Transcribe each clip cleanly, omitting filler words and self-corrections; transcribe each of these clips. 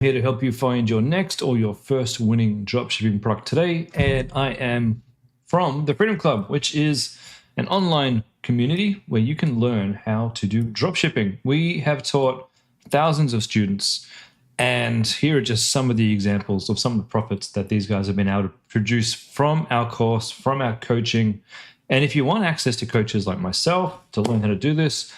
here to help you find your next or your first winning dropshipping product today. And I am from the Freedom Club, which is an online community where you can learn how to do dropshipping. We have taught thousands of students, and here are just some of the examples of some of the profits that these guys have been able to produce from our course, from our coaching. And if you want access to coaches like myself to learn how to do this,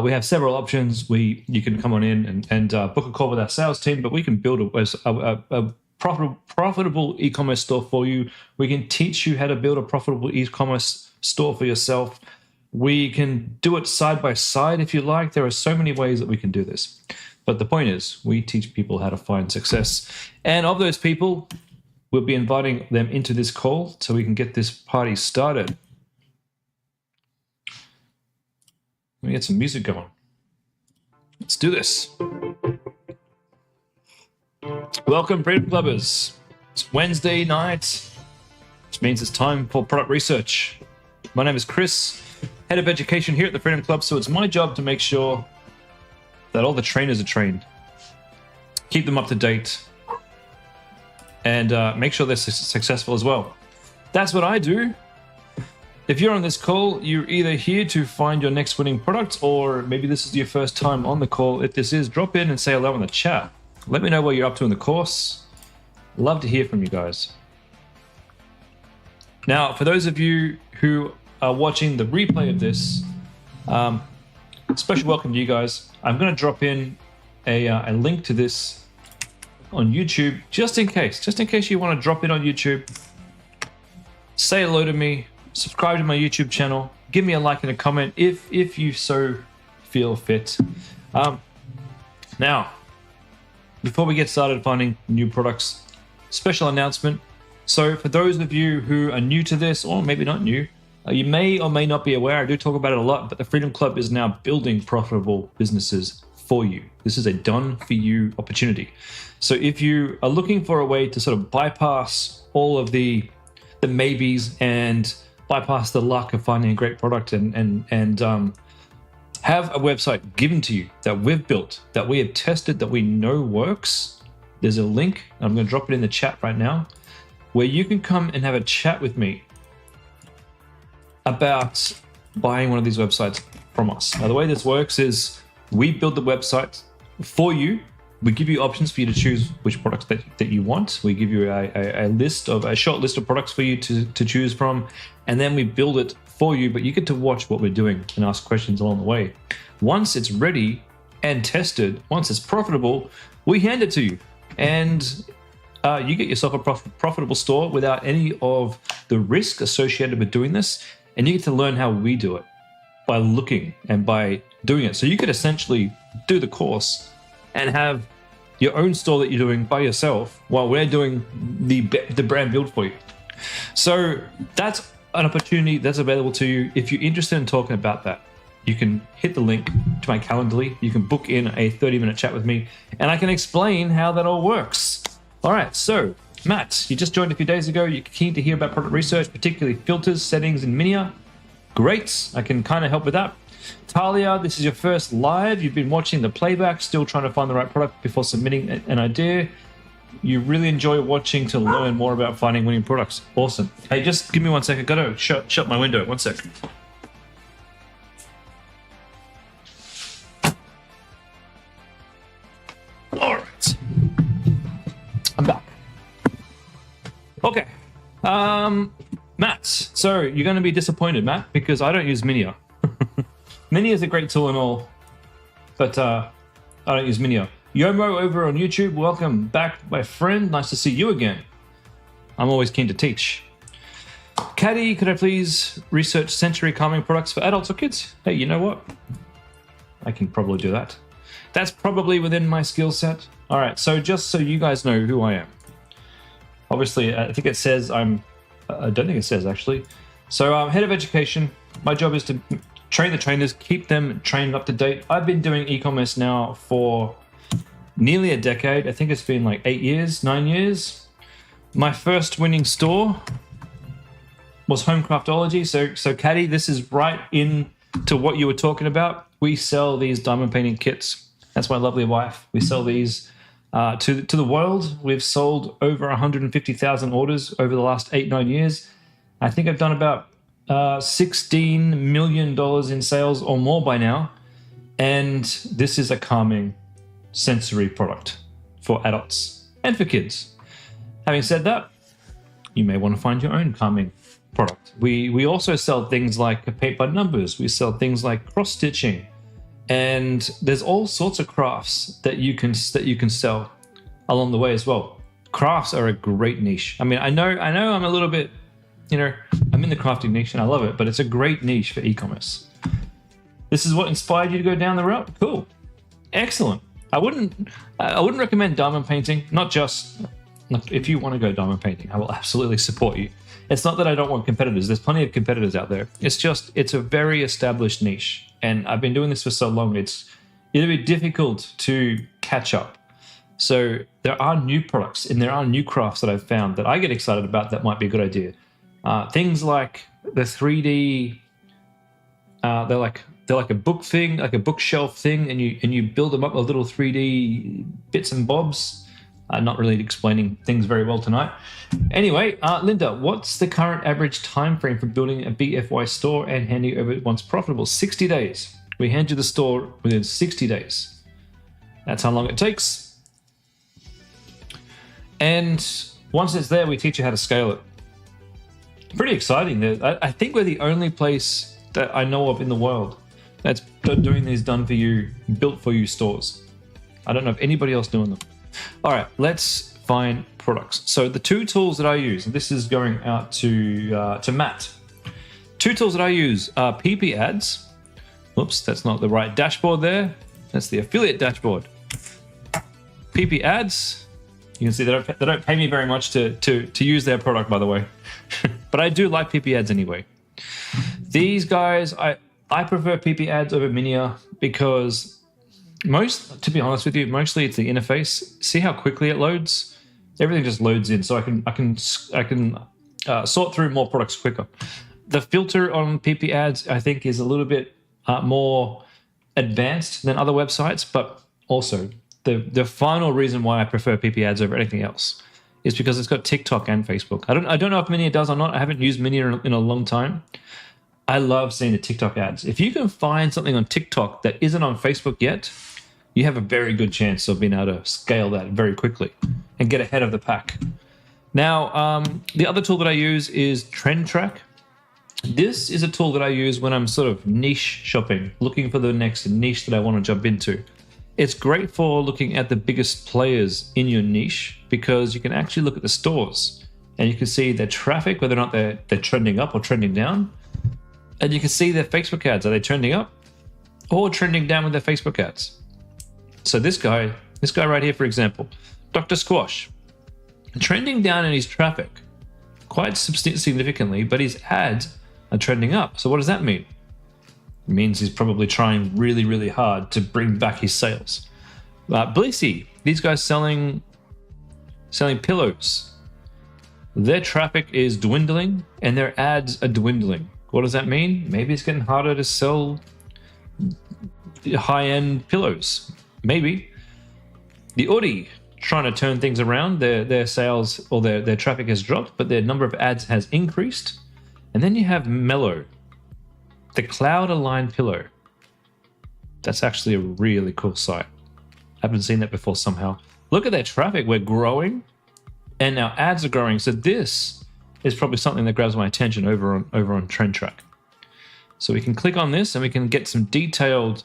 we have several options. You can come on in and book a call with our sales team, but we can build a profitable e-commerce store for you. We can teach you how to build a profitable e-commerce store for yourself. We can do it side by side if you like. There are so many ways that we can do this. But the point is, we teach people how to find success. And of those people, we'll be inviting them into this call so we can get this party started. Let me get some music going. Let's do this. Welcome, Freedom Clubbers. It's Wednesday night, which means it's time for product research. My name is Chris, head of education here at the Freedom Club, so it's my job to make sure that all the trainers are trained, keep them up to date, and make sure they're successful as well. That's what I do. If you're on this call, you're either here to find your next winning product, or maybe this is your first time on the call. If this is, drop in and say hello in the chat. Let me know what you're up to in the course. Love to hear from you guys. Now, for those of you who are watching the replay of this, special welcome to you guys. I'm going to drop in a link to this on YouTube, just in case you want to drop in on YouTube, say hello to me, subscribe to my YouTube channel, give me a like and a comment if you so feel fit. Now, before we get started finding new products, special announcement. So for those of you who are new to this, or maybe not new, you may or may not be aware, I do talk about it a lot, but the Freedom Club is now building profitable businesses for you. This is a done for you opportunity. So if you are looking for a way to sort of bypass all of the maybes and bypass the luck of finding a great product and have a website given to you that we've built, that we have tested, that we know works, there's a link, I'm going to drop it in the chat right now, where you can come and have a chat with me about buying one of these websites from us. Now, the way this works is we build the website for you. We give you options for you to choose which products that you want. We give you a short list of products for you to choose from, and then we build it for you, but you get to watch what we're doing and ask questions along the way. Once it's ready and tested, once it's profitable, we hand it to you, and you get yourself a profitable store without any of the risk associated with doing this, and you get to learn how we do it by looking and by doing it. So you could essentially do the course and have your own store that you're doing by yourself while we're doing the brand build for you. So that's an opportunity that's available to you. If you're interested in talking about that, you can hit the link to my Calendly. You can book in a 30-minute chat with me, and I can explain how that all works. All right, so Matt, you just joined a few days ago. You're keen to hear about product research, particularly filters, settings, and Minia. Great, I can kind of help with that. Talia, this is your first live. You've been watching the playback, still trying to find the right product before submitting an idea. You really enjoy watching to learn more about finding winning products. Awesome. Hey, just give me 1 second. Gotta shut my window. 1 second. All right. I'm back. Okay. Matt, so you're going to be disappointed, Matt, because I don't use Minia. Minia is a great tool and all, but I don't use Minia. Yomo over on YouTube, welcome back, my friend. Nice to see you again. I'm always keen to teach. Caddy, could I please research sensory calming products for adults or kids? Hey, you know what? I can probably do that. That's probably within my skill set. All right, so just so you guys know who I am. Obviously, I think it says I don't think it says actually. So I'm head of education. My job is to train the trainers, keep them trained up to date. I've been doing e-commerce now for nearly a decade. I think it's been like 8 years, 9 years. My first winning store was Homecraftology. So Caddy, this is right into what you were talking about. We sell these diamond painting kits. That's my lovely wife. We sell these To the world, we've sold over 150,000 orders over the last 8-9 years. I think I've done about $16 million in sales or more by now. And this is a calming sensory product for adults and for kids. Having said that, you may want to find your own calming product. We also sell things like paint by numbers. We sell things like cross stitching, and there's all sorts of crafts that you can sell along the way as well. Crafts are a great niche. I mean, I know I'm a little bit, I'm in the crafting niche and I love it, but it's a great niche for e-commerce. This is what inspired you to go down the route? Cool. Excellent. I wouldn't recommend diamond painting, not just if you want to go diamond painting, I will absolutely support you. It's not that I don't want competitors. There's plenty of competitors out there. It's just, it's a very established niche. And I've been doing this for so long, it'll be difficult to catch up. So there are new products and there are new crafts that I've found that I get excited about that might be a good idea. Things like the 3D, they're like a book thing, like a bookshelf thing, and you build them up with little 3D bits and bobs. I'm not really explaining things very well tonight. Anyway, Linda, what's the current average time frame for building a BFY store and handing over once profitable? 60 days. We hand you the store within 60 days. That's how long it takes. And once it's there, we teach you how to scale it. Pretty exciting. I think we're the only place that I know of in the world that's doing these done for you, built for you stores. I don't know of anybody else doing them. All right, let's find products. So the two tools that I use, and this is going out to Matt. Two tools that I use are PiPi ads. Whoops, that's not the right dashboard there. That's the affiliate dashboard. PiPi ads. You can see they don't pay me very much to use their product, by the way. But I do like PiPi ads anyway. These guys, I prefer PiPi ads over Minia because to be honest with you, mostly it's the interface. See how quickly it loads? Everything just loads in, so I can sort through more products quicker. The filter on PiPi ads, I think, is a little bit more advanced than other websites, but also the final reason why I prefer PiPi ads over anything else is because it's got TikTok and Facebook. I don't know if Minia does or not. I haven't used Minia in a long time. I love seeing the TikTok ads. If you can find something on TikTok that isn't on Facebook yet, you have a very good chance of being able to scale that very quickly and get ahead of the pack. Now, the other tool that I use is Trend Track. This is a tool that I use when I'm sort of niche shopping, looking for the next niche that I want to jump into. It's great for looking at the biggest players in your niche because you can actually look at the stores and you can see their traffic, whether or not they're trending up or trending down. And you can see their Facebook ads. Are they trending up or trending down with their Facebook ads? So this guy right here, for example, Dr. Squash, trending down in his traffic quite significantly, but his ads are trending up. So what does that mean? It means he's probably trying really, really hard to bring back his sales. Blissy, these guys selling pillows. Their traffic is dwindling and their ads are dwindling. What does that mean? Maybe it's getting harder to sell high-end pillows. Maybe. The Audi, trying to turn things around. Their sales or their traffic has dropped, but their number of ads has increased. And then you have Mellow, the cloud-aligned pillow. That's actually a really cool site. I haven't seen that before somehow. Look at their traffic. We're growing, and our ads are growing. So this is probably something that grabs my attention over on Trend Track. So we can click on this and we can get some detailed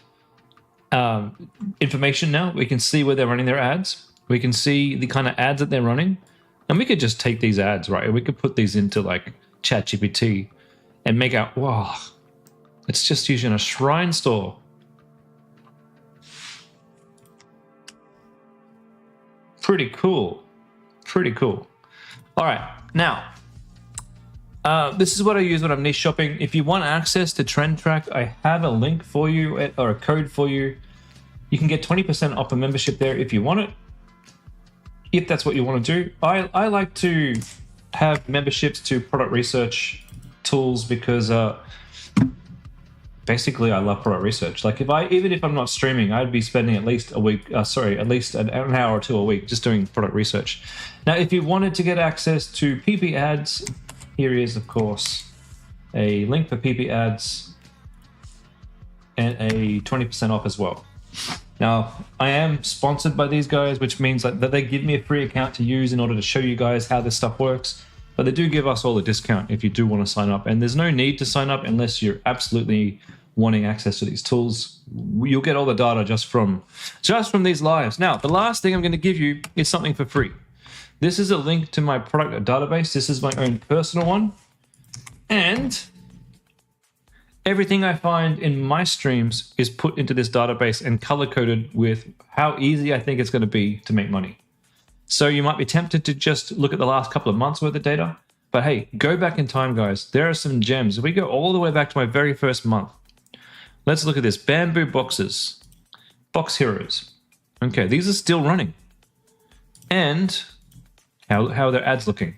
information now. We can see where they're running their ads. We can see the kind of ads that they're running. And we could just take these ads, right? We could put these into like ChatGPT and make out, wow, it's just using a shrine store. Pretty cool. Pretty cool. All right, now, this is what I use when I'm niche shopping. If you want access to Trend Track, I have a link for you or a code for you. You can get 20% off a membership there if you want it, if that's what you want to do. I like to have memberships to product research tools because basically I love product research. Like even if I'm not streaming, I'd be spending at least at least an hour or two a week just doing product research. Now, if you wanted to get access to PiPi ads, here is of course a link for PiPi ads and a 20% off as well. Now, I am sponsored by these guys, which means that they give me a free account to use in order to show you guys how this stuff works. But they do give us all a discount if you do want to sign up. And there's no need to sign up unless you're absolutely wanting access to these tools. You'll get all the data just from these lives. Now, the last thing I'm going to give you is something for free. This is a link to my product database. This is my own personal one. And everything I find in my streams is put into this database and color-coded with how easy I think it's going to be to make money. So you might be tempted to just look at the last couple of months worth of data. But hey, go back in time, guys. There are some gems. If we go all the way back to my very first month, let's look at this. Bamboo boxes. Box heroes. Okay, these are still running. And how are their ads looking?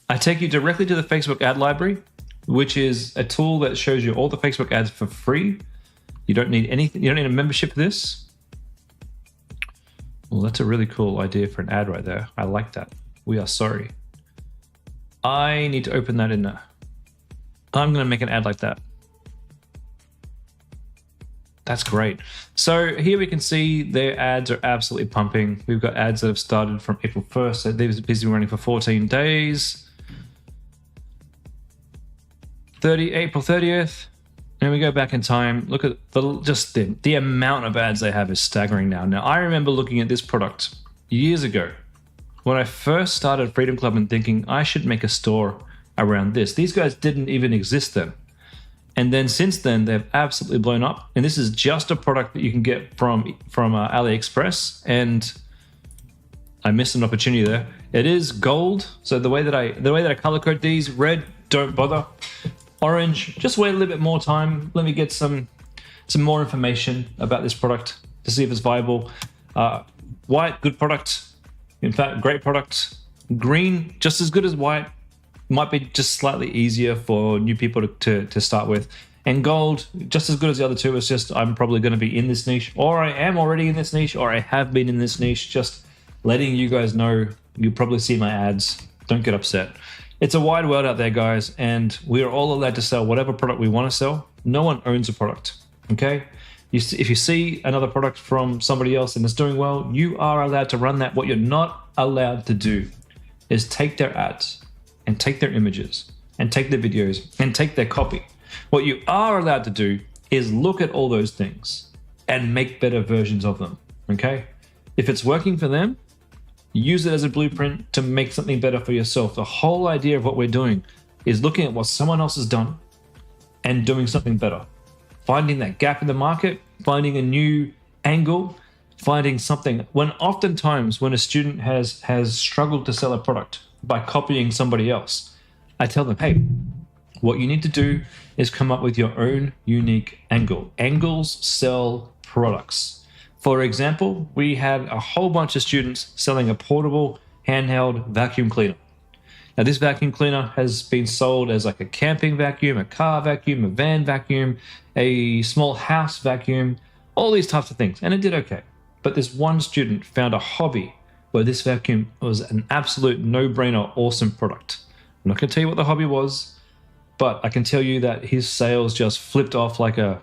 I take you directly to the Facebook ad library, which is a tool that shows you all the Facebook ads for free. You don't need anything. You don't need a membership for this. Well, that's a really cool idea for an ad right there. I like that. We are sorry. I need to open that in there. I'm going to make an ad like that. That's great. So here we can see their ads are absolutely pumping. We've got ads that have started from April 1st. So they've been running for 14 days. April 30th. And we go back in time. Look at the amount of ads they have is staggering now. Now, I remember looking at this product years ago when I first started Freedom Club and thinking I should make a store around this. These guys didn't even exist then. And then since then, they've absolutely blown up. And this is just a product that you can get from AliExpress. And I missed an opportunity there. It is gold. So the way that I color code these, red, don't bother. Orange, just wait a little bit more time. Let me get some more information about this product to see if it's viable. White, good product. In fact, great product. Green, just as good as white. Might be just slightly easier for new people to start with. And gold, just as good as the other two. It's just I'm probably going to be in this niche, or I am already in this niche, or I have been in this niche. Just letting you guys know, you'll probably see my ads. Don't get upset. It's a wide world out there, guys, and we are all allowed to sell whatever product we want to sell. No one owns a product, okay? If you see another product from somebody else and it's doing well, you are allowed to run that. What you're not allowed to do is take their ads and take their images and take their videos and take their copy. What you are allowed to do is look at all those things and make better versions of them, okay? If it's working for them, use it as a blueprint to make something better for yourself. The whole idea of what we're doing is looking at what someone else has done and doing something better. Finding that gap in the market, finding a new angle, finding something. Oftentimes when a student has struggled to sell a product by copying somebody else, I tell them, hey, what you need to do is come up with your own unique angle. Angles sell products. For example, we had a whole bunch of students selling a portable handheld vacuum cleaner. Now, this vacuum cleaner has been sold as like a camping vacuum, a car vacuum, a van vacuum, a small house vacuum, all these types of things. And it did okay. But this one student found a hobby where this vacuum was an absolute no-brainer, awesome product. I'm not going to tell you what the hobby was, but I can tell you that his sales just flipped off like I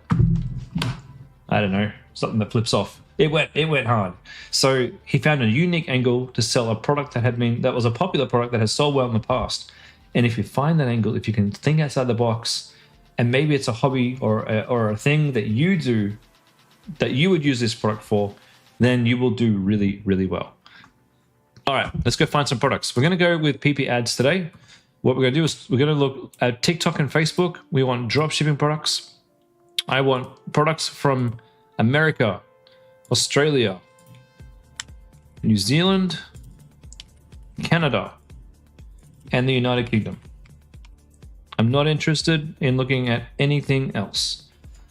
don't know, something that flips off. It went hard. So he found a unique angle to sell a product that was a popular product that has sold well in the past. And if you find that angle, if you can think outside the box, and maybe it's a hobby or a thing that you do that you would use this product for, then you will do really, really well. All right, let's go find some products. We're going to go with PiPi ads today. What we're going to do is we're going to look at TikTok and Facebook. We want dropshipping products. I want products from America, Australia, New Zealand, Canada, and the United Kingdom. I'm not interested in looking at anything else.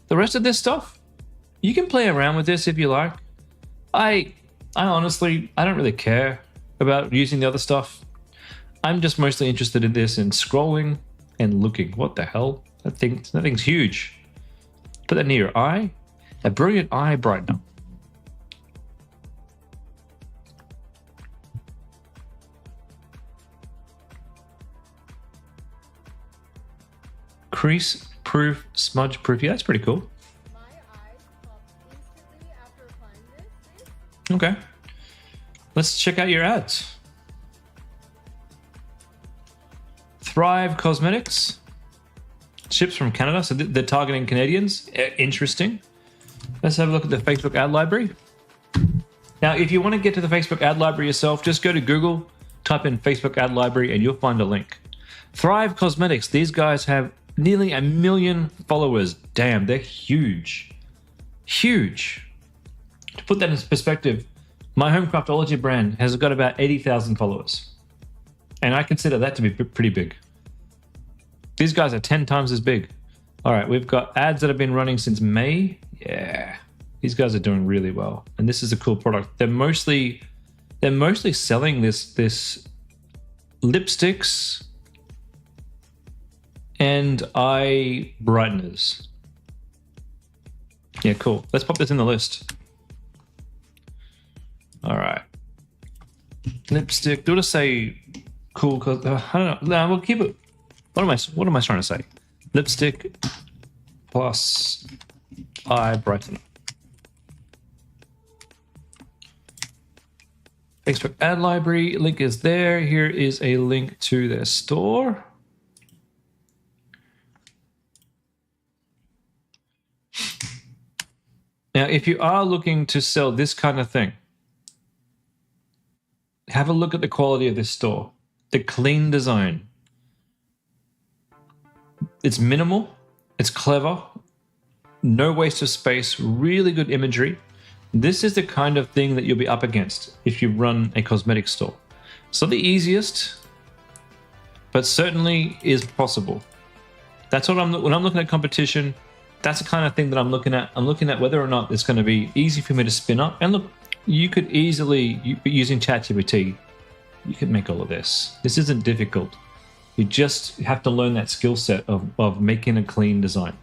The rest of this stuff, you can play around with this if you like. I honestly, I don't really care about using the other stuff. I'm just mostly interested in this and scrolling and looking. What the hell? That thing's huge. Put that near your eye. A brilliant eye brightener. Crease proof, smudge proof. Yeah, that's pretty cool. My eyes popped instantly after applying this. Okay. Let's check out your ads. Thrive Cosmetics. Ships from Canada, so they're targeting Canadians. Interesting. Let's have a look at the Facebook ad library. Now, if you want to get to the Facebook ad library yourself, just go to Google, type in Facebook ad library, and you'll find a link. Thrive Cosmetics. These guys have nearly 1 million followers. Damn, they're huge. Huge. To put that in perspective, my home craftology brand has got about 80,000 followers. And I consider that to be pretty big. These guys are 10 times as big. All right, we've got ads that have been running since May. Yeah, these guys are doing really well. And this is a cool product. They're mostly selling this lipsticks and eye brighteners. Yeah, cool. Let's pop this in the list. All right. Lipstick. Do I say cool? Cause I don't know. No, we'll keep it. What am I trying to say? Lipstick plus eye brightener. Facebook ad library link is there. Here is a link to their store. Now, if you are looking to sell this kind of thing, have a look at the quality of this store. The clean design. It's minimal. It's clever. No waste of space. Really good imagery. This is the kind of thing that you'll be up against if you run a cosmetic store. It's not the easiest, but certainly is possible. That's what when I'm looking at competition, that's the kind of thing that I'm looking at. I'm looking at whether or not it's going to be easy for me to spin up. And look, you could easily, using ChatGPT, you could make all of this. This isn't difficult. You just have to learn that skill set of making a clean design.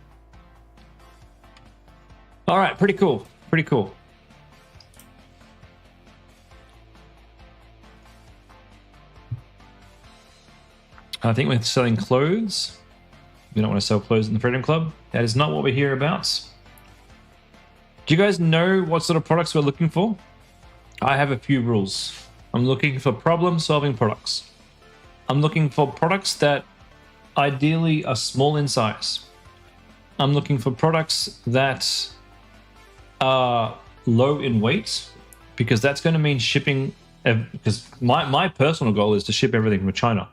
All right, pretty cool. Pretty cool. I think we're selling clothes. We don't want to sell clothes in the Freedom Club. That is not what we're here about. Do you guys know what sort of products we're looking for? I have a few rules. I'm looking for problem-solving products. I'm looking for products that ideally are small in size. I'm looking for products that are low in weight, because that's going to mean shipping, because my personal goal is to ship everything from China.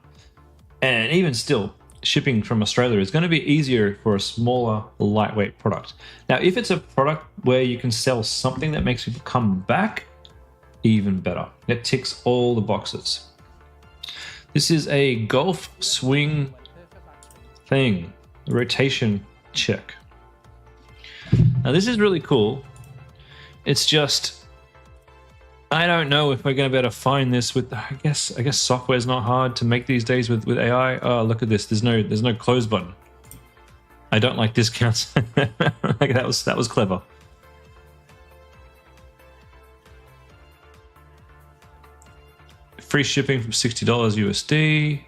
And even still, shipping from Australia is going to be easier for a smaller, lightweight product. Now, if it's a product where you can sell something that makes people come back, even better. It ticks all the boxes. This is a golf swing thing, rotation check. Now, this is really cool. It's just, I don't know if we're going to be able to find this with, I guess software is not hard to make these days with AI. Oh, look at this. There's no close button. I don't like discounts. Like that was clever. Free shipping from $60 USD.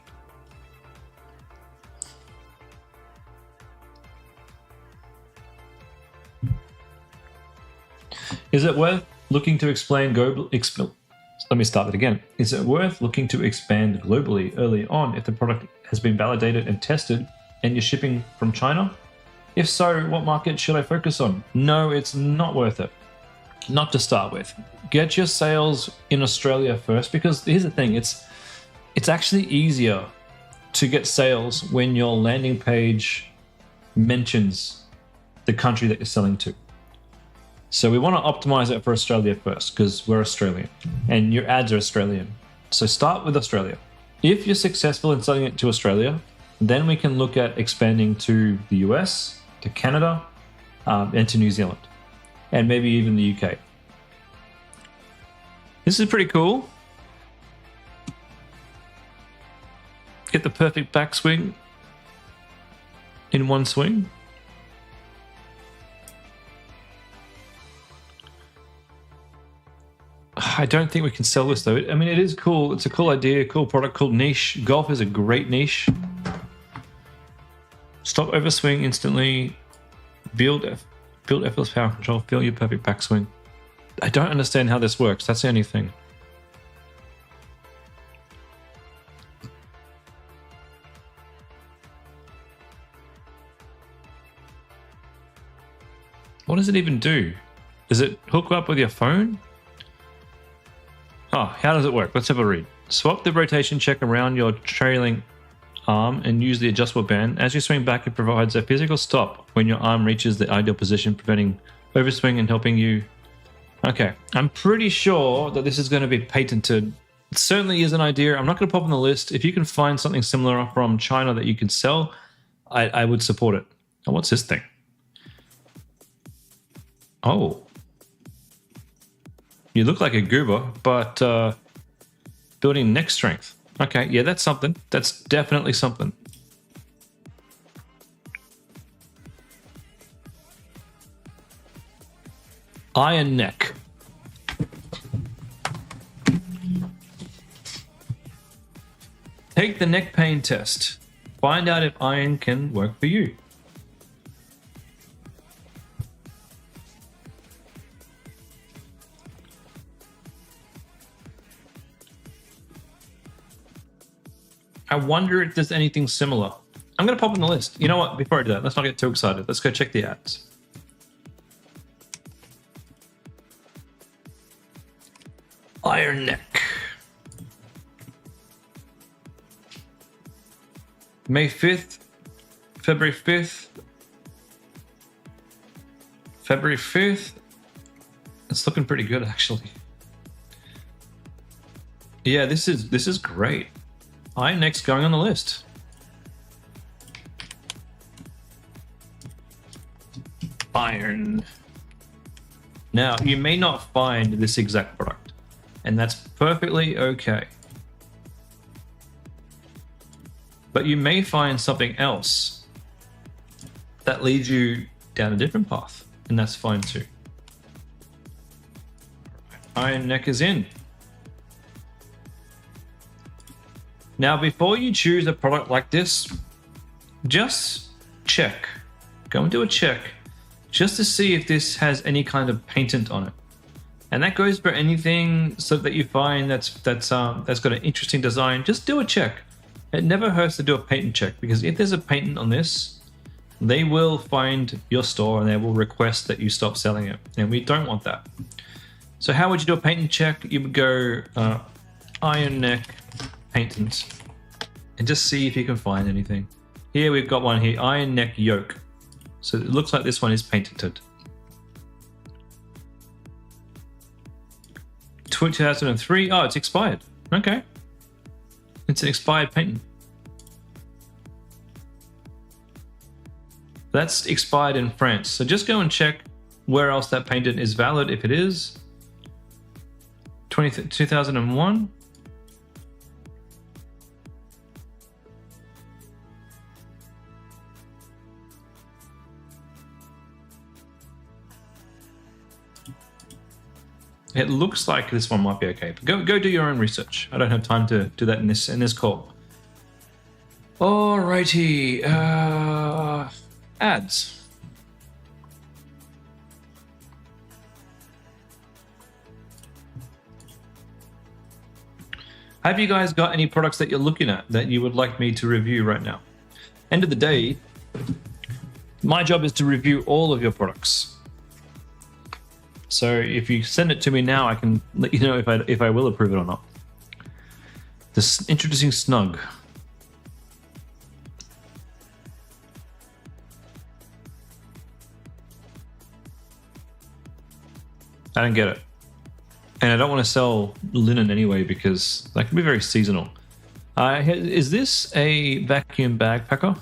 Is it worth looking to expand globally? Let me start that again. Is it worth looking to expand globally early on if the product has been validated and tested and you're shipping from China? If so, what market should I focus on? No, it's not worth it. Not to start with. Get your sales in Australia first, because here's the thing, it's actually easier to get sales when your landing page mentions the country that you're selling to. So we want to optimize it for Australia first, because we're Australian and your ads are Australian. So start with Australia. If you're successful in selling it to Australia, then we can look at expanding to the US, to Canada, and to New Zealand, and maybe even the UK. This is pretty cool. Get the perfect backswing in one swing. I don't think we can sell this though. I mean, it is cool. It's a cool idea, cool product, cool niche. Golf is a great niche. Stop overswing instantly. Build effortless power control. Feel your perfect backswing. I don't understand how this works. That's the only thing. What does it even do? Does it hook up with your phone? Oh, how does it work? Let's have a read. Swap the rotation check around your trailing arm and use the adjustable band. As you swing back, it provides a physical stop when your arm reaches the ideal position, preventing overswing and helping you. Okay, I'm pretty sure that this is going to be patented. It certainly is an idea. I'm not going to pop on the list. If you can find something similar from China that you can sell, I would support it. Oh, what's this thing? Oh. You look like a goober, but building neck strength. Okay, yeah, that's something. That's definitely something. Iron neck. Take the neck pain test. Find out if iron can work for you. I wonder if there's anything similar. I'm going to pop on the list. You know what? Before I do that, let's not get too excited. Let's go check the ads. Iron neck. May 5th, February 5th, February 5th. It's looking pretty good, actually. Yeah, this is great. Iron neck's going on the list. Iron. Now, you may not find this exact product, and that's perfectly okay. But you may find something else that leads you down a different path, and that's fine too. Iron neck is in. Now, before you choose a product like this, just check. Go and do a check just to see if this has any kind of patent on it. And that goes for anything so that you find that's got an interesting design. Just do a check. It never hurts to do a patent check, because if there's a patent on this, they will find your store and they will request that you stop selling it. And we don't want that. So how would you do a patent check? You would go iron neck patent and just see if you can find anything. Here we've got one here, iron neck yoke. So it looks like this one is patented. 2003. Oh, it's expired. Okay. It's an expired patent. That's expired in France. So just go and check where else that patent is valid, if it is. 2001. It looks like this one might be okay, but go do your own research. I don't have time to do that in this call. Alrighty, ads. Have you guys got any products that you're looking at that you would like me to review right now? End of the day, my job is to review all of your products. So if you send it to me now, I can let you know if I will approve it or not. This introducing Snug. I don't get it. And I don't want to sell linen anyway, because that can be very seasonal. Is this a vacuum bag packer?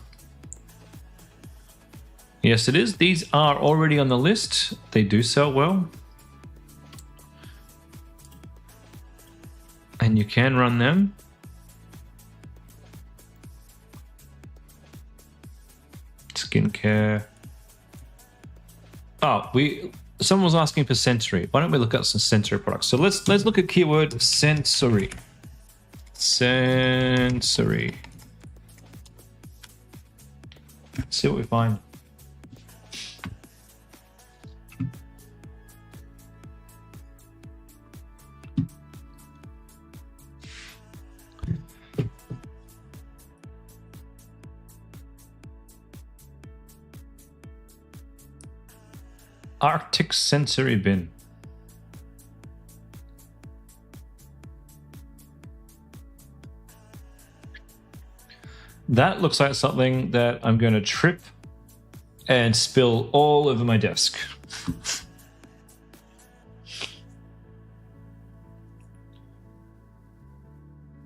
Yes, it is. These are already on the list. They do sell well. And you can run them. Skincare. Oh, someone was asking for sensory. Why don't we look at some sensory products? So let's look at keyword sensory. Sensory. See what we find. Arctic sensory bin. That looks like something that I'm going to trip and spill all over my desk.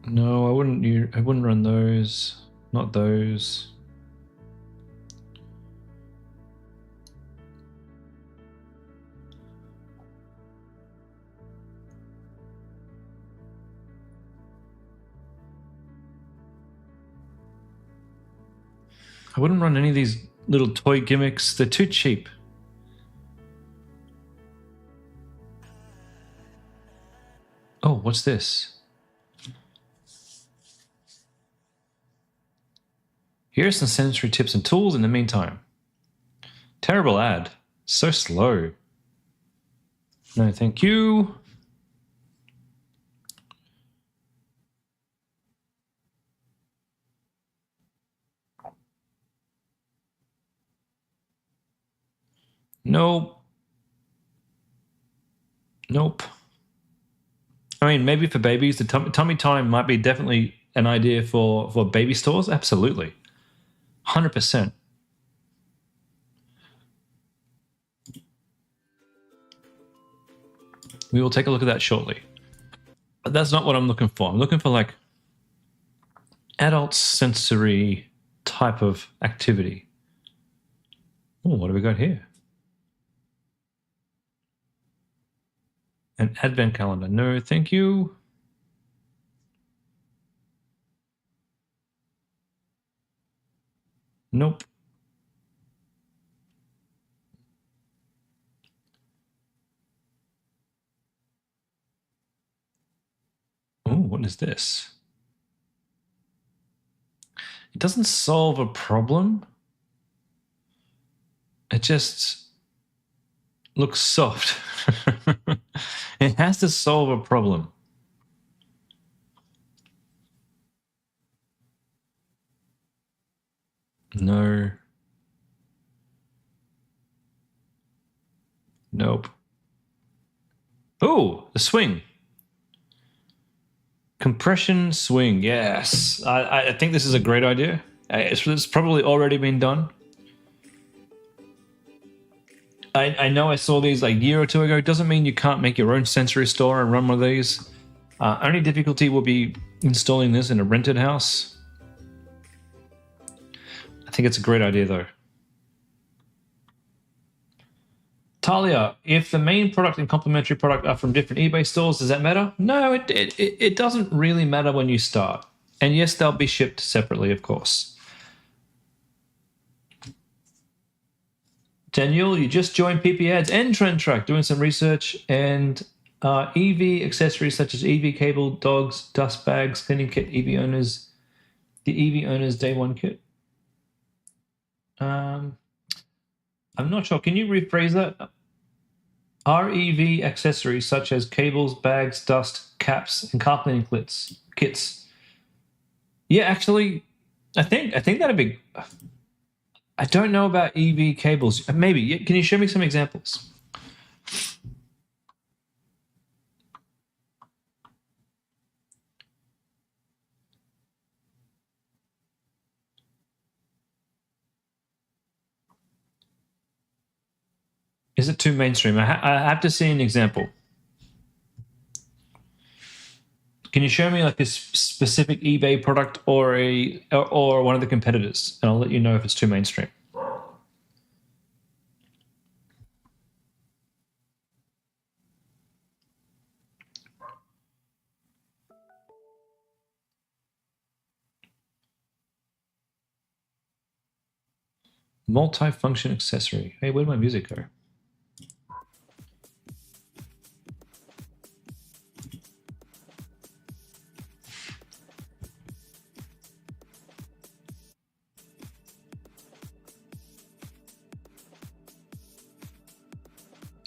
No, I wouldn't run those. Not those. I wouldn't run any of these little toy gimmicks. They're too cheap. Oh, what's this? Here are some sensory tips and tools in the meantime. Terrible ad. So slow. No, thank you. Nope. Nope. I mean, maybe for babies, the tummy time might be definitely an idea for baby stores. Absolutely. 100%. We will take a look at that shortly. But that's not what I'm looking for. I'm looking for like adult sensory type of activity. Oh, what do we got here? An advent calendar. No, thank you. Nope. Oh, what is this? It doesn't solve a problem. It just looks soft. It has to solve a problem. No. Nope. Oh, the swing. Compression swing. Yes. I think this is a great idea. It's probably already been done. I know I saw these like a year or two ago. It doesn't mean you can't make your own sensory store and run one of these. Only difficulty will be installing this in a rented house. I think it's a great idea though. Talia, if the main product and complementary product are from different eBay stores, does that matter? No, it doesn't really matter when you start. And yes, they'll be shipped separately, of course. Daniel, you just joined PiPi Ads and Trend Track doing some research, and EV accessories such as EV cable, dogs, dust bags, cleaning kit, EV owners, the EV owners day one kit. I'm not sure. Can you rephrase that? REV accessories such as cables, bags, dust, caps, and car cleaning kits. Yeah, actually, I think that'd be. I don't know about EV cables. Maybe. Can you show me some examples? Is it too mainstream? I have to see an example. Can you show me like a specific eBay product or one of the competitors, and I'll let you know if it's too mainstream. Multi-function accessory. Hey, where'd my music go?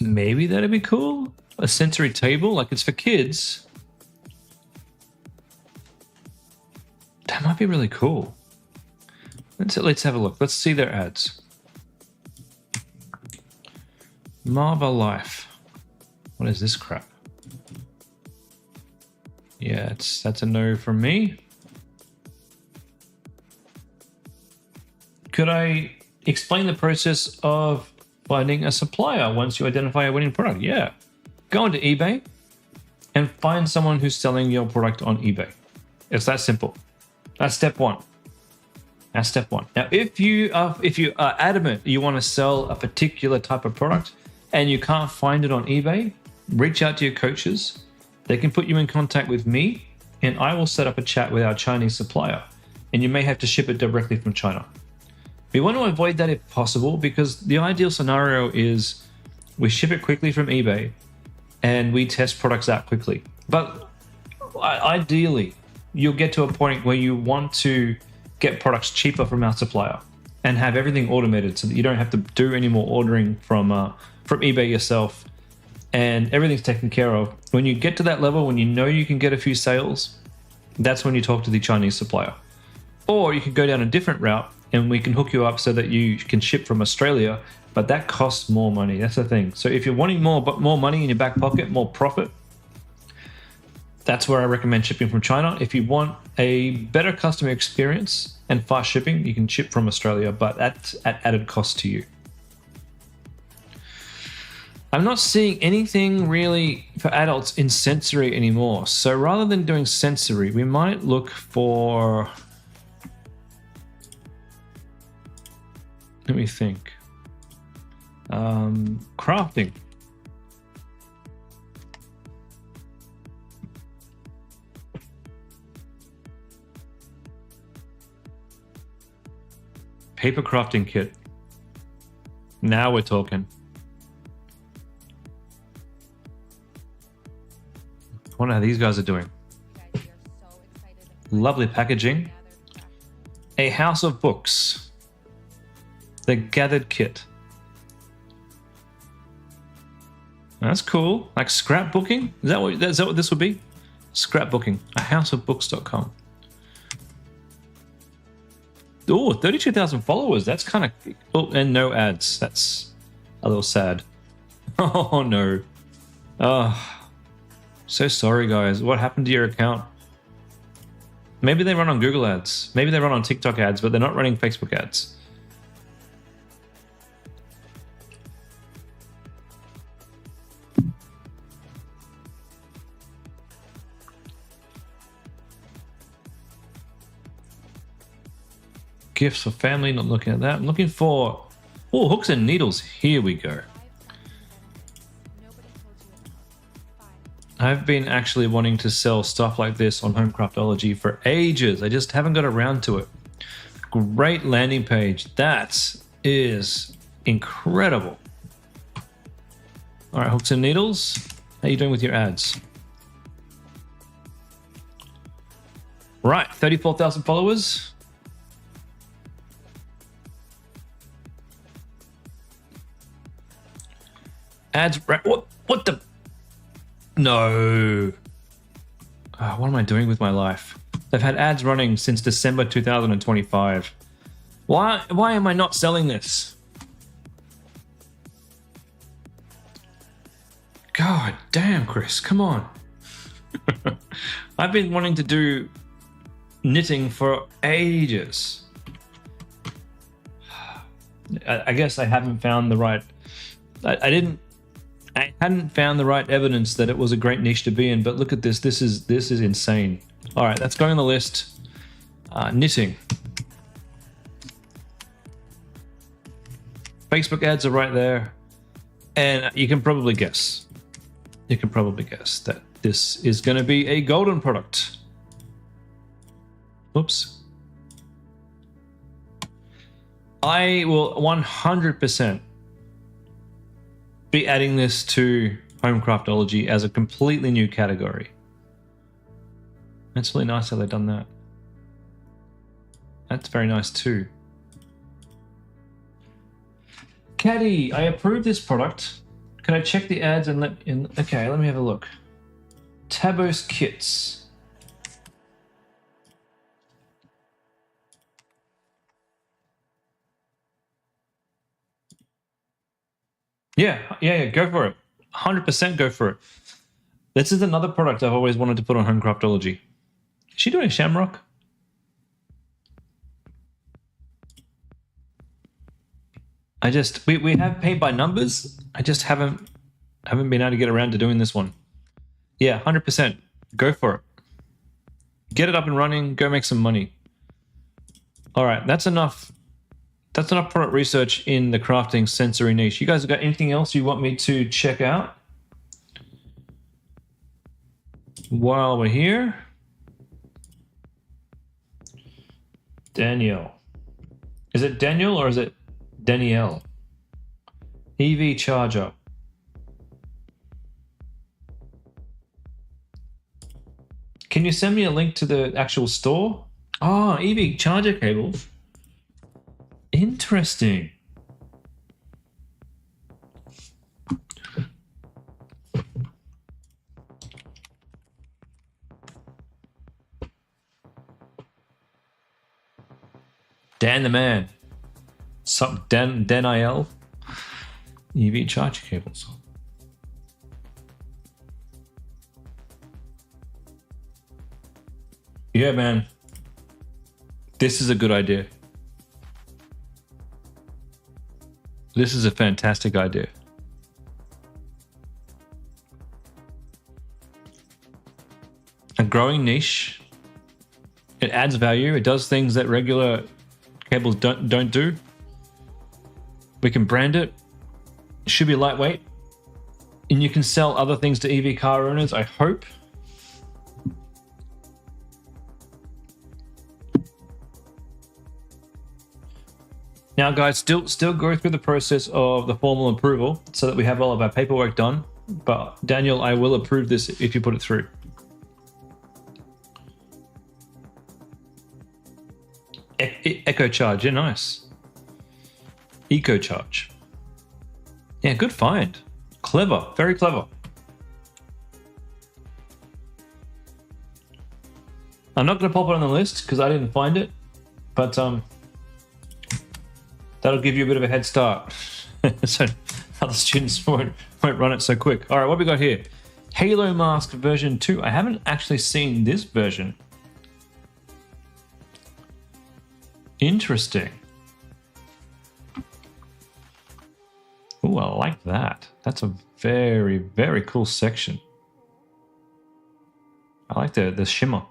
Maybe that'd be cool. A sensory table, like it's for kids. That might be really cool. Let's have a look. Let's see their ads. Marva Life. What is this crap? Yeah, that's a no from me. Could I explain the process of finding a supplier once you identify a winning product? Yeah. Go onto eBay and find someone who's selling your product on eBay. It's that simple. That's step one. That's step one. Now, if you are adamant you want to sell a particular type of product and you can't find it on eBay, reach out to your coaches. They can put you in contact with me, and I will set up a chat with our Chinese supplier. And you may have to ship it directly from China. We want to avoid that if possible, because the ideal scenario is we ship it quickly from eBay and we test products out quickly. But ideally, you'll get to a point where you want to get products cheaper from our supplier and have everything automated so that you don't have to do any more ordering from eBay yourself, and everything's taken care of. When you get to that level, when you know you can get a few sales, that's when you talk to the Chinese supplier. Or you can go down a different route and we can hook you up so that you can ship from Australia, but that costs more money. That's the thing. So if you're wanting more money in your back pocket, more profit, that's where I recommend shipping from China. If you want a better customer experience and fast shipping, you can ship from Australia, but that's at added cost to you. I'm not seeing anything really for adults in sensory anymore. So rather than doing sensory, we might look for, let me think, crafting. Paper crafting kit. Now we're talking. I wonder how these guys are doing. Lovely packaging. A house of books. The gathered kit. That's cool. Like scrapbooking? Is that what this would be? Scrapbooking. A houseofbooks.com. Oh, 32,000 followers. That's kind of... Oh, and no ads. That's a little sad. Oh, no. Oh, so sorry, guys. What happened to your account? Maybe they run on Google ads. Maybe they run on TikTok ads, but they're not running Facebook ads. Gifts for family, not looking at that. I'm looking for, oh, hooks and needles. Here we go. I've been actually wanting to sell stuff like this on Homecraftology for ages. I just haven't got around to it. Great landing page. That is incredible. All right, hooks and needles. How are you doing with your ads? Right, 34,000 followers. Ads, what the? No. Oh, what am I doing with my life? They've had ads running since December 2025. Why am I not selling this? God damn, Chris, come on. I've been wanting to do knitting for ages. I guess I haven't found the right... I hadn't found the right evidence that it was a great niche to be in, but look at this. This is insane. All right, that's going on the list. Knitting. Facebook ads are right there. And you can probably guess. You can probably guess that this is going to be a golden product. Oops. I will 100% be adding this to Homecraftology as a completely new category. That's really nice how they've done that. That's very nice too. Caddy, I approve this product. Can I check the ads and okay, let me have a look. Tabos kits. Yeah, go for it. 100% go for it. This is another product I've always wanted to put on Homecraftology. Is she doing Shamrock? We have paid by numbers. I just haven't been able to get around to doing this one. Yeah, 100%. Go for it. Get it up and running. Go make some money. All right, that's enough. That's enough product research in the crafting sensory niche. You guys have got anything else you want me to check out while we're here? Danielle. Is it Daniel or is it Danielle? EV charger. Can you send me a link to the actual store? Oh, EV charger cables. Interesting. Dan the man. Dan IL. EV charger cables. Yeah, man. This is a good idea. This is a fantastic idea. A growing niche. It adds value. It does things that regular cables don't do. We can brand it. It should be lightweight. And you can sell other things to EV car owners, I hope. Now, guys, still go through the process of the formal approval so that we have all of our paperwork done. But Daniel, I will approve this if you put it through. Echo charge, yeah, nice. Eco charge. Yeah, good find. Clever, very clever. I'm not going to pop it on the list because I didn't find it, but that'll give you a bit of a head start. So other students won't run it so quick. All right, what we got here? Halo Mask version 2. I haven't actually seen this version. Interesting. Oh, I like that. That's a very, very cool section. I like the shimmer.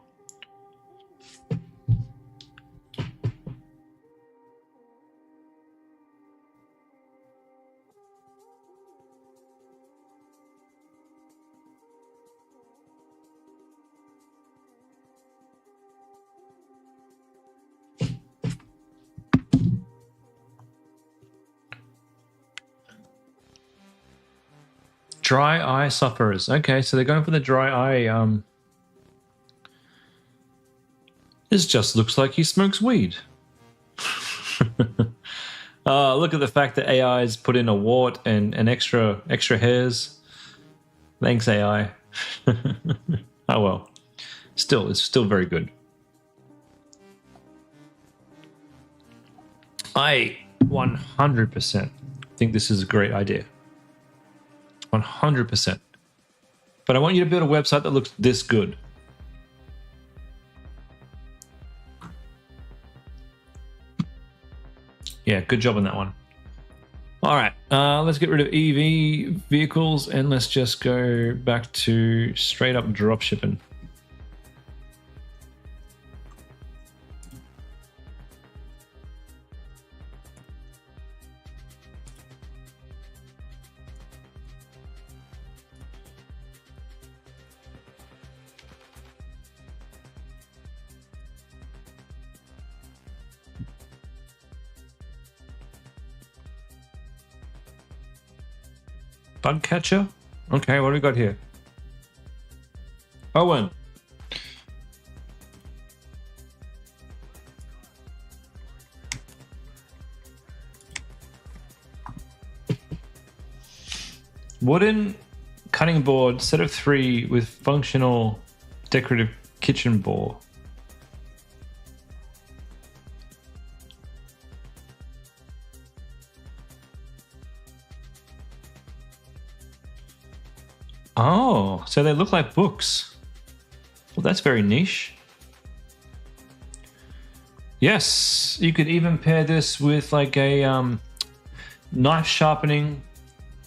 Dry eye sufferers. Okay, so they're going for the dry eye. This just looks like he smokes weed. Look at the fact that AI's put in a wart and extra hairs. Thanks, AI. Oh well. Still, it's still very good. I 100% think this is a great idea. 100%. But I want you to build a website that looks this good. Yeah, good job on that one. All right, let's get rid of EV vehicles and let's just go back to straight up dropshipping. Bug catcher? Okay, what do we got here? Owen. Wooden cutting board, set of 3 with functional decorative kitchen bore. Oh, so they look like books. Well, that's very niche. Yes, you could even pair this with like a knife sharpening,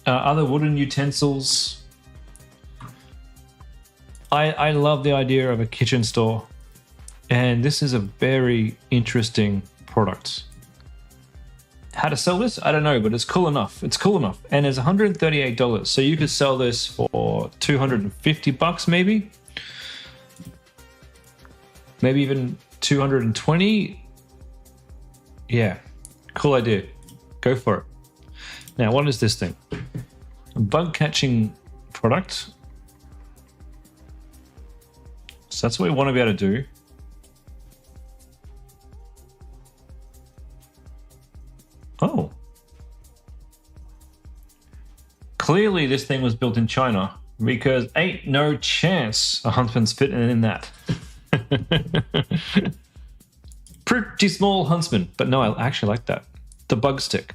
other wooden utensils. I love the idea of a kitchen store, and this is a very interesting product. How to sell this? I don't know, but it's cool enough. It's cool enough, and it's $138. So you could sell this for $250, maybe even 220. Yeah, cool idea. Go for it. Now, what is this thing? A bug catching product. So that's what we want to be able to do. Oh. Clearly this thing was built in China, because ain't no chance a huntsman's fitting in that. Pretty small huntsman, but no, I actually like that. The bug stick.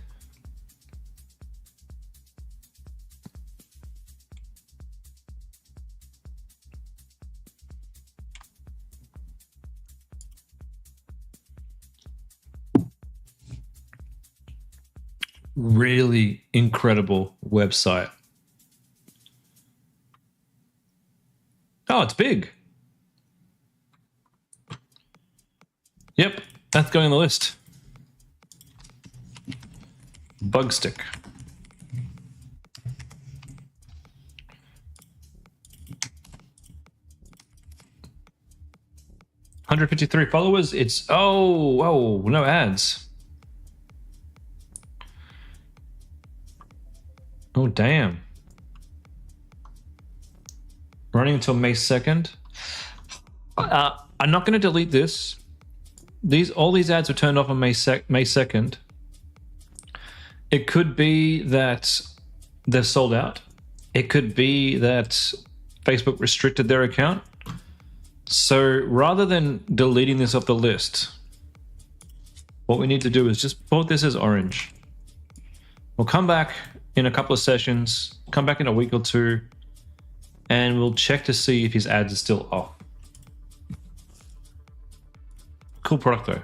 Really incredible website. Oh, it's big. Yep, that's going on the list. Bug stick. $153 followers. It's oh, no ads. Oh, damn. Running until May 2nd. I'm not going to delete this. All these ads were turned off on May 2nd. It could be that they're sold out. It could be that Facebook restricted their account. So rather than deleting this off the list, what we need to do is just put this as orange. We'll come back in a couple of sessions, come back in a week or 2, and we'll check to see if his ads are still off. Cool product though.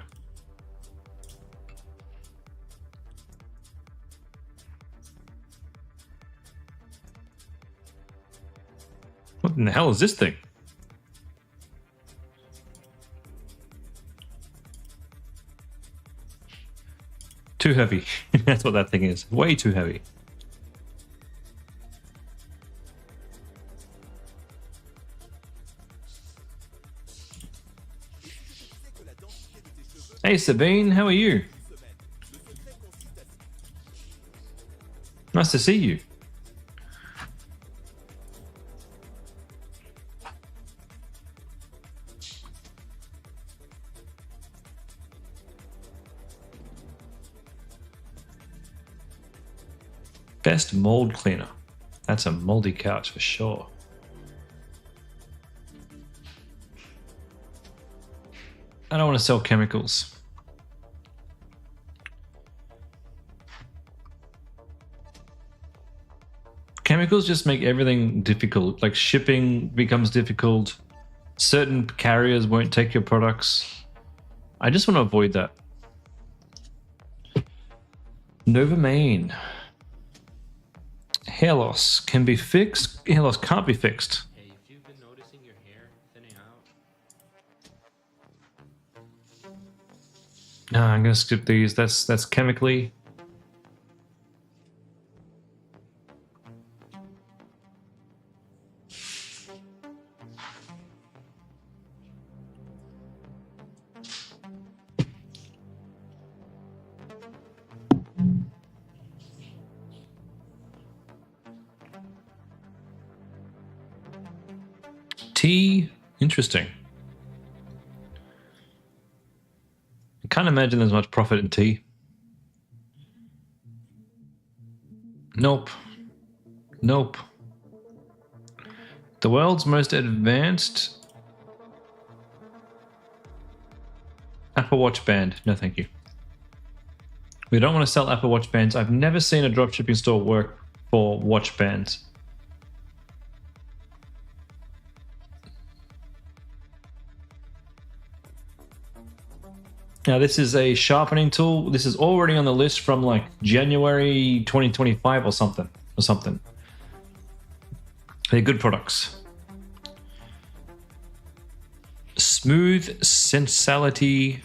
What in the hell is this thing? Too heavy. That's what that thing is. Way too heavy. Hey Sabine, how are you? Nice to see you. Best mold cleaner. That's a moldy couch for sure. I don't want to sell chemicals. Chemicals just make everything difficult. Like shipping becomes difficult. Certain carriers won't take your products. I just want to avoid that. Novamain. Hair loss can be fixed. Hair loss can't be fixed. Hey, if you've been noticing your hair thinning out. No, I'm gonna skip these. That's chemically. Tea, interesting. I can't imagine there's much profit in tea. Nope. Nope. The world's most advanced Apple Watch band. No, thank you. We don't want to sell Apple Watch bands. I've never seen a dropshipping store work for watch bands. Now, this is a sharpening tool. This is already on the list from like January 2025 or something. They're good products. Smooth Sensuality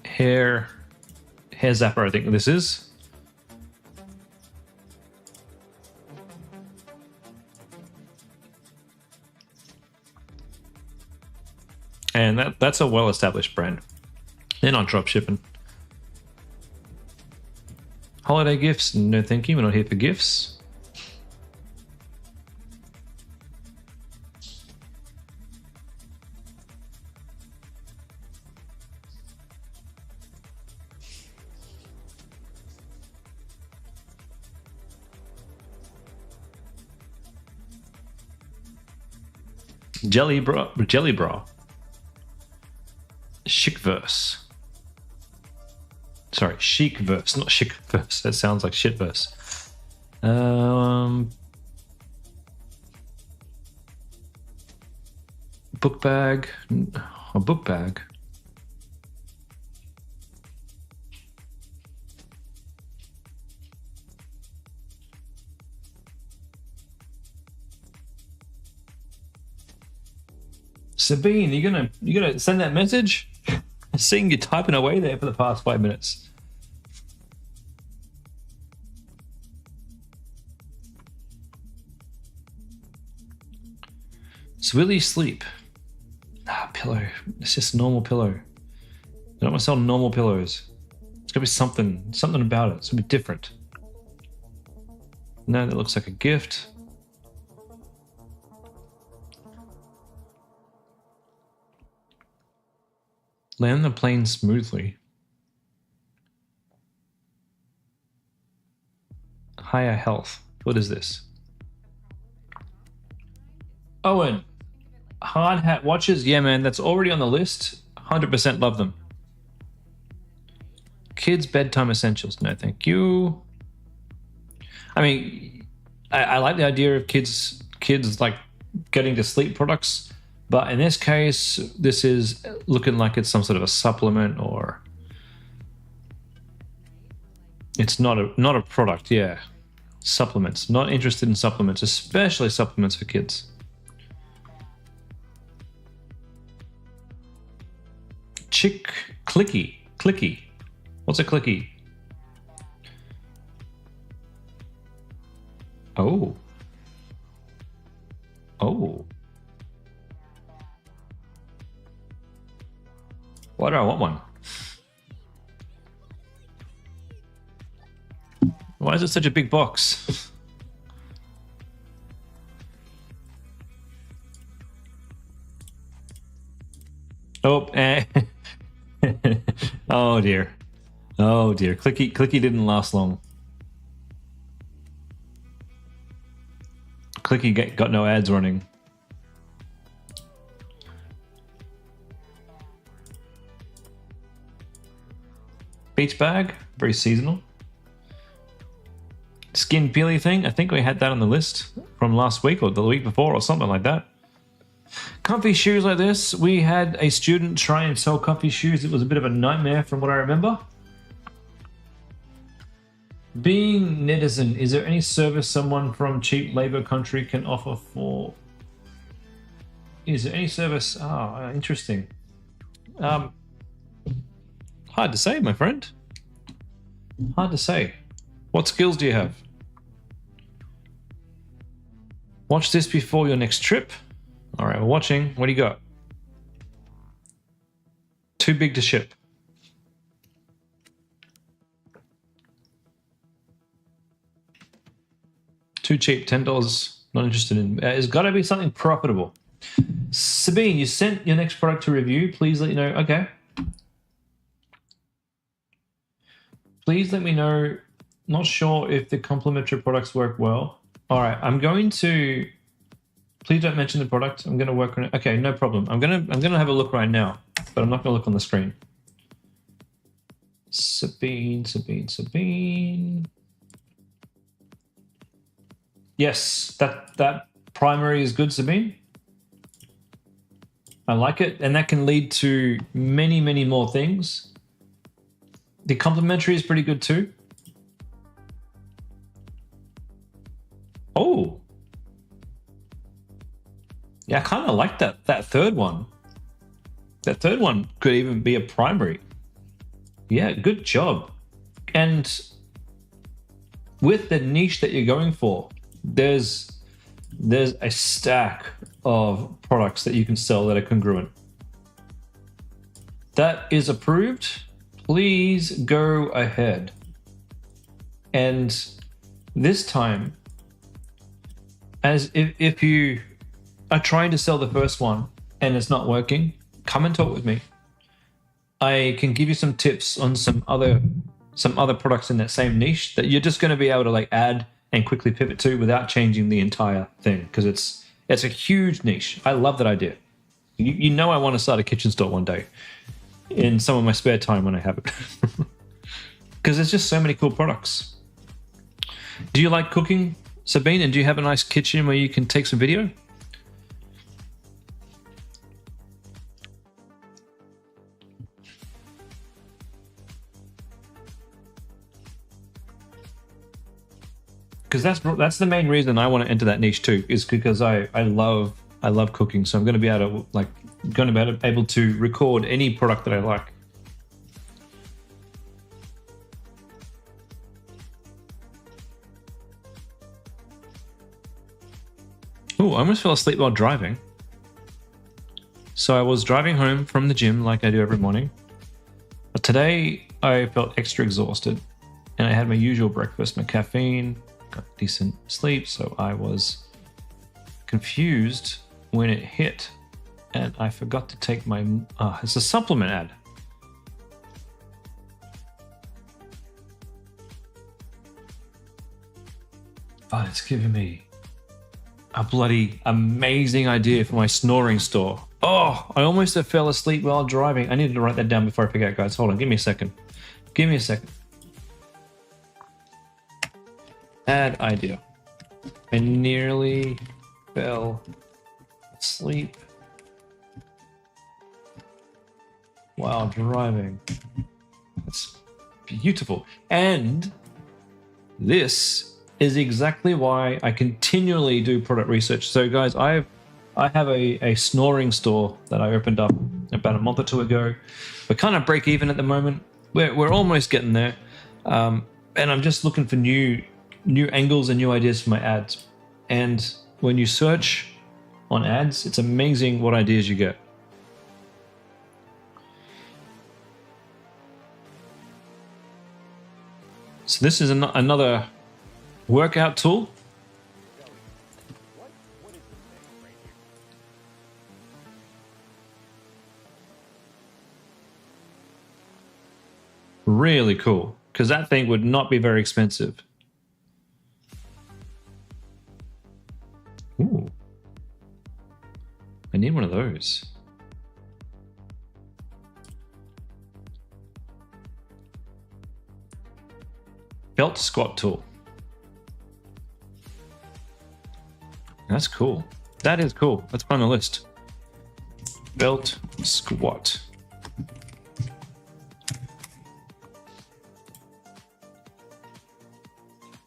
hair zapper, I think this is. And that's a well-established brand. They're not drop shipping. Holiday gifts? No, thank you. We're not here for gifts. Jelly bra. Chic verse. Sorry, chic verse, not chic verse. That sounds like shit verse. Book bag. A book bag. Sabine, you gonna send that message? Seeing you typing away there for the past 5 minutes. So will you sleep? Pillow. It's just a normal pillow. I don't want to sell normal pillows. It's gotta be something about it. It's gonna be different. No, that looks like a gift. Land the plane smoothly. Higher health. What is this? Owen. Hard hat watches? Yeah, man, that's already on the list. 100% love them. Kids bedtime essentials? No, thank you. I mean, I like the idea of kids like getting to sleep products. But in this case, this is looking like it's some sort of a supplement, or it's not a product. Yeah, supplements. Not interested in supplements, especially supplements for kids. Clicky. What's a clicky? Oh. Why do I want one? Why is it such a big box? Oh, oh dear. Oh dear. Clicky didn't last long. Clicky got no ads running. Beach bag, very seasonal. Skin peely thing, I think we had that on the list from last week or the week before or something like that. Comfy shoes like this. We had a student try and sell comfy shoes. It was a bit of a nightmare from what I remember. Being netizen, is there any service someone from cheap labor country can offer for? Is there any service? Oh, interesting. Hard to say, my friend. Hard to say. What skills do you have? Watch this before your next trip. All right, we're watching. What do you got? Too big to ship. Too cheap, $10. Not interested in. It's got to be something profitable. Sabine, you sent your next product to review. Please let you know. Okay. Please let me know Not sure if the complementary products work well. All right, I'm going to. Please don't mention the product. I'm going to work on it. Okay, no problem. I'm gonna have a look right now, but I'm not going to look on the screen. Sabine. Yes, that primary is good, Sabine. I like it, and that can lead to many, many more things. The complementary is pretty good too. Oh, yeah, I kind of like that third one. That third one could even be a primary. Yeah, good job. And with the niche that you're going for, there's a stack of products that you can sell that are congruent. That is approved. Please go ahead. And this time, as if you are trying to sell the first one and it's not working, come and talk with me. I can give you some tips on some other products in that same niche that you're just going to be able to like add and quickly pivot to without changing the entire thing, because it's a huge niche. I love that idea. You know, I want to start a kitchen store one day in some of my spare time when I have it, because there's just so many cool products. Do you like cooking, Sabine? And do you have a nice kitchen where you can take some video? Because that's the main reason I want to enter that niche too, is because I love cooking. So I'm going to be able to record any product that I like. Oh, I almost fell asleep while driving. So I was driving home from the gym like I do every morning. But today I felt extra exhausted, and I had my usual breakfast, my caffeine, got decent sleep, so I was confused when it hit, and I forgot to take my. It's a supplement ad. But it's giving me a bloody amazing idea for my snoring store. Oh, I almost fell asleep while driving. I needed to write that down before I forget, guys. Hold on, give me a second. Ad idea. I nearly fell asleep while driving. That's beautiful. And this is exactly why I continually do product research. So guys, I have a snoring store that I opened up about a month or two ago. We're kind of break even at the moment. We're almost getting there. And I'm just looking for new angles and new ideas for my ads. And when you search on ads, it's amazing what ideas you get. So this is another workout tool. Really cool, because that thing would not be very expensive. Ooh. I need one of those. Belt squat tool. That's cool. That is cool. Let's put on the list. Belt squat.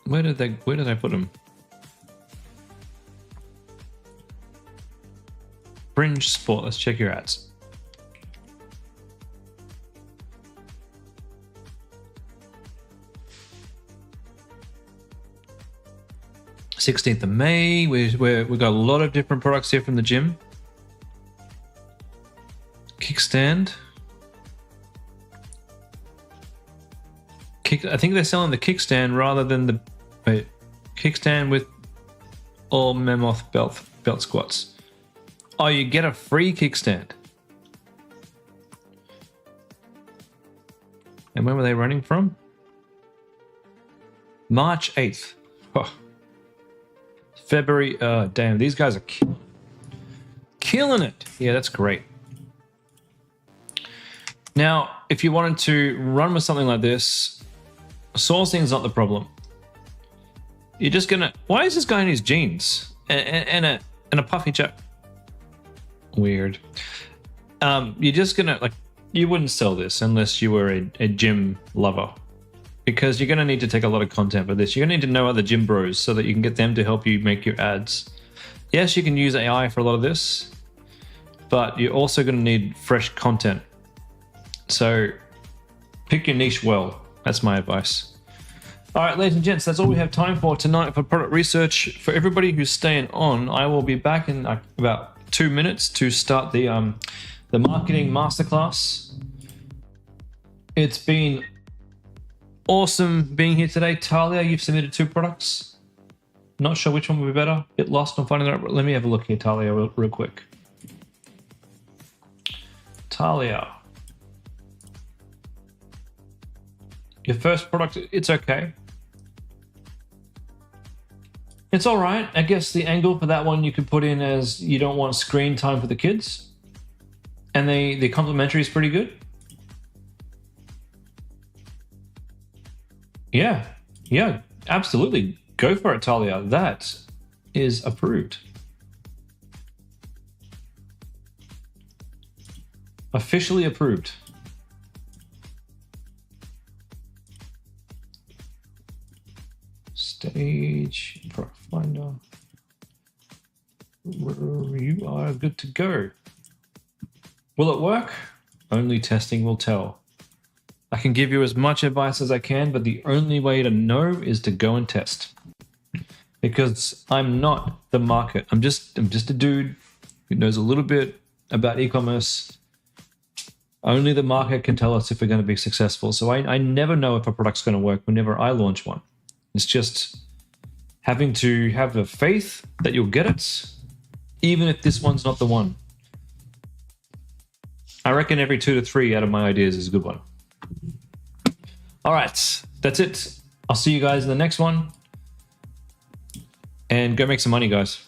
Where did I put them? Fringe sport. Let's check your ads. May 16th of May. We've got a lot of different products here from the gym. Kickstand. I think they're selling the kickstand rather than the kickstand with all mammoth belt squats. Oh, you get a free kickstand. And when were they running from? March 8th. Oh. February. Damn, these guys are killing it. Yeah, that's great. Now, if you wanted to run with something like this, sourcing is not the problem. You're just gonna. Why is this guy in his jeans and a puffy jacket? Weird. You're just gonna like. You wouldn't sell this unless you were a gym lover, because you're gonna need to take a lot of content for this. You're gonna need to know other gym bros so that you can get them to help you make your ads. Yes, you can use AI for a lot of this, but you're also gonna need fresh content. So pick your niche well. That's my advice. All right, ladies and gents, that's all we have time for tonight for product research. For everybody who's staying on, I will be back in about 2 minutes to start the marketing masterclass. It's been awesome being here today. Talia, you've submitted 2 products. Not sure which one would be better. Bit lost on finding that. Let me have a look here, Talia, real quick. Talia. Your first product, it's okay. It's all right. I guess the angle for that one you could put in as you don't want screen time for the kids. And the complimentary is pretty good. Yeah, absolutely. Go for it, Talia. That is approved. Officially approved. Stage, product finder. You are good to go. Will it work? Only testing will tell. I can give you as much advice as I can, but the only way to know is to go and test. Because I'm not the market. I'm just a dude who knows a little bit about e-commerce. Only the market can tell us if we're going to be successful. So I never know if a product's going to work whenever I launch one. It's just having to have the faith that you'll get it, even if this one's not the one. I reckon every 2 to 3 out of my ideas is a good one. All right, that's it. I'll see you guys in the next one. And go make some money, guys.